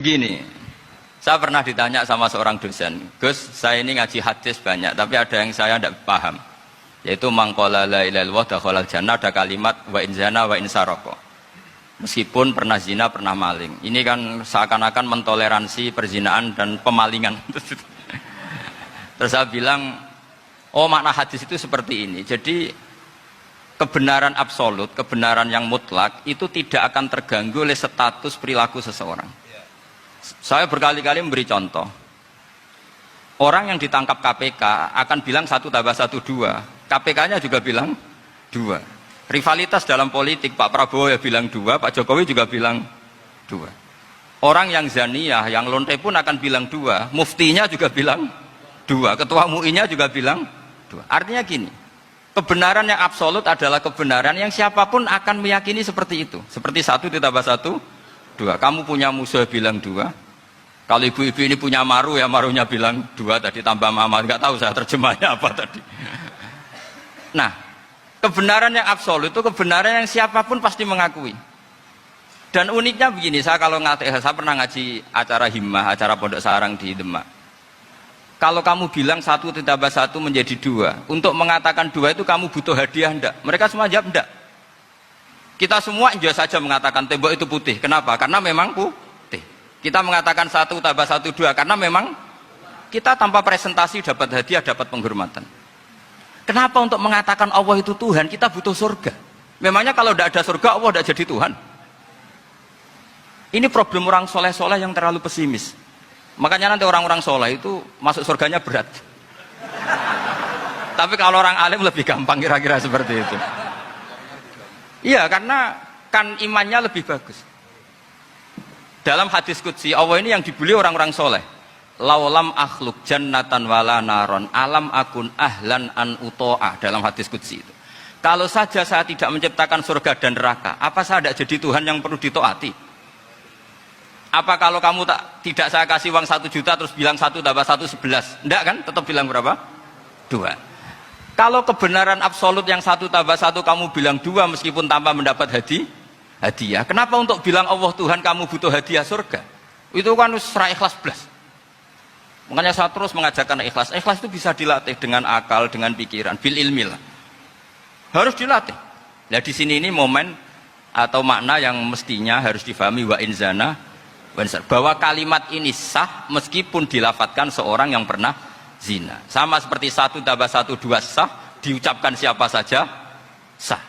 Gini, saya pernah ditanya sama seorang dosen, Gus, saya ini ngaji hadis banyak, tapi ada yang saya tidak paham, yaitu mangkola la ilaha illallah dakhalal jannah, ada kalimat wa in zana wa in saroko. Meskipun pernah zina, pernah maling. Ini kan seakan-akan mentoleransi perzinaan dan pemalingan. Terus saya bilang, oh makna hadis itu seperti ini. Jadi kebenaran absolut, kebenaran yang mutlak itu tidak akan terganggu oleh status perilaku seseorang. Saya berkali-kali memberi contoh. Orang yang ditangkap KPK akan bilang 1 tambah 1 2. KPK-nya juga bilang 2. Rivalitas dalam politik, Pak Prabowo ya bilang 2, Pak Jokowi juga bilang 2. Orang yang zaniyah, yang lonte pun akan bilang 2. Muftinya juga bilang 2. Ketua MUI-nya juga bilang 2. Artinya gini, kebenaran yang absolut adalah kebenaran yang siapapun akan meyakini seperti itu. Seperti 1 ditambah 1 2. Kamu punya musuh bilang 2. Kalau ibu-ibu ini punya maru, ya marunya bilang 2 tadi tambah mama. Enggak tahu saya terjemahnya apa tadi. Nah, kebenaran yang absolut itu kebenaran yang siapapun pasti mengakui. Dan uniknya begini, saya pernah ngaji acara himmah, acara pondok sarang di Demak. Kalau kamu bilang 1 ditambah 1 menjadi 2, untuk mengatakan 2 itu kamu butuh hadiah enggak? Mereka semua jawab enggak. Kita semua juga saja mengatakan tembok itu putih. Kenapa? Karena memang putih. Kita mengatakan 1 tambah 1 2 karena memang kita tanpa presentasi dapat hadiah, dapat penghormatan. Kenapa untuk mengatakan Allah itu Tuhan kita butuh surga? Memangnya kalau tidak ada surga Allah tidak jadi Tuhan? Ini problem orang soleh-soleh yang terlalu pesimis. Makanya nanti orang-orang soleh itu masuk surganya berat. Tapi kalau orang alim lebih gampang kira-kira seperti itu. Iya, karena kan imannya lebih bagus. Dalam hadis qudsi Allah ini yang dibuli orang-orang soleh. Laulam akhluk jannatan wala naron alam akun ahlan an uto'ah, dalam hadis qudsi itu. Kalau saja saya tidak menciptakan surga dan neraka, apa saya tidak jadi Tuhan yang perlu ditaati? Apa kalau kamu tidak saya kasih uang 1 juta terus bilang 1 tambah 1 11? Enggak kan? Tetap bilang berapa? 2. Kalau kebenaran absolut yang 1 tambah 1 kamu bilang 2 meskipun tanpa mendapat hadiah. Kenapa untuk bilang Allah Tuhan kamu butuh hadiah surga? Itu kan serah ikhlas belas. Makanya saya terus mengajarkan ikhlas. Ikhlas itu bisa dilatih dengan akal, dengan pikiran, bil ilmi lah. Harus dilatih. Nah di sini ini momen atau makna yang mestinya harus difahami wa in zana wa in sarqa. Bahwa kalimat ini sah meskipun dilafadzkan seorang yang pernah zina. Sama seperti 1 tambah 1 2 sah, diucapkan siapa saja sah.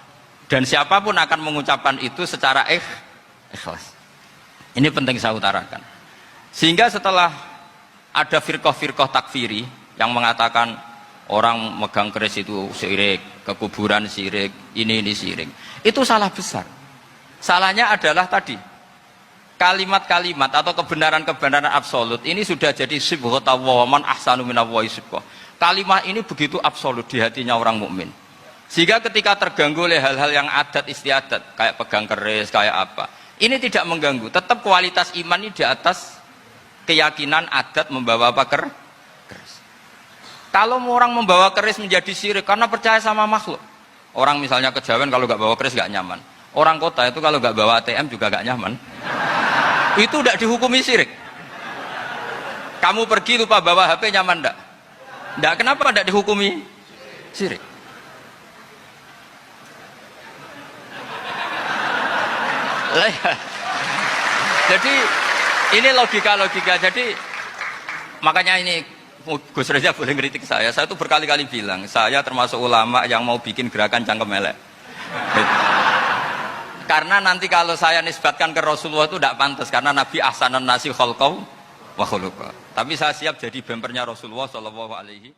Dan siapapun akan mengucapkan itu secara ikhlas. Ini penting saya utarakan. Sehingga setelah ada firqah-firqah takfiri yang mengatakan orang megang keris itu syirik, ke kuburan syirik, ini syirik. Itu salah besar. Salahnya adalah tadi kalimat-kalimat atau kebenaran-kebenaran absolut ini sudah jadi sibghatullah man ahsanu minallahi sibghah. Kalimat ini begitu absolut di hatinya orang mukmin. Sehingga ketika terganggu oleh hal-hal yang adat istiadat kayak pegang keris, kayak apa, ini tidak mengganggu. Tetap kualitas iman ini di atas keyakinan adat membawa apa keris. Kalau orang membawa keris menjadi syirik karena percaya sama makhluk. Orang misalnya kejawen kalau nggak bawa keris nggak nyaman. Orang kota itu kalau nggak bawa ATM juga nggak nyaman. Itu tidak dihukumi syirik. Kamu pergi lupa bawa HP nyaman enggak? Enggak, kenapa tidak dihukumi syirik? Jadi ini logika-logika. Jadi makanya ini Gus Reza boleh ngeritik saya tuh berkali-kali bilang saya termasuk ulama yang mau bikin gerakan cangkem elek. Karena nanti kalau saya nisbatkan ke Rasulullah itu tidak pantas, karena Nabi ahsanan nasi khalqahu wa khuluqa. Tapi saya siap jadi bempernya Rasulullah sallallahu alaihi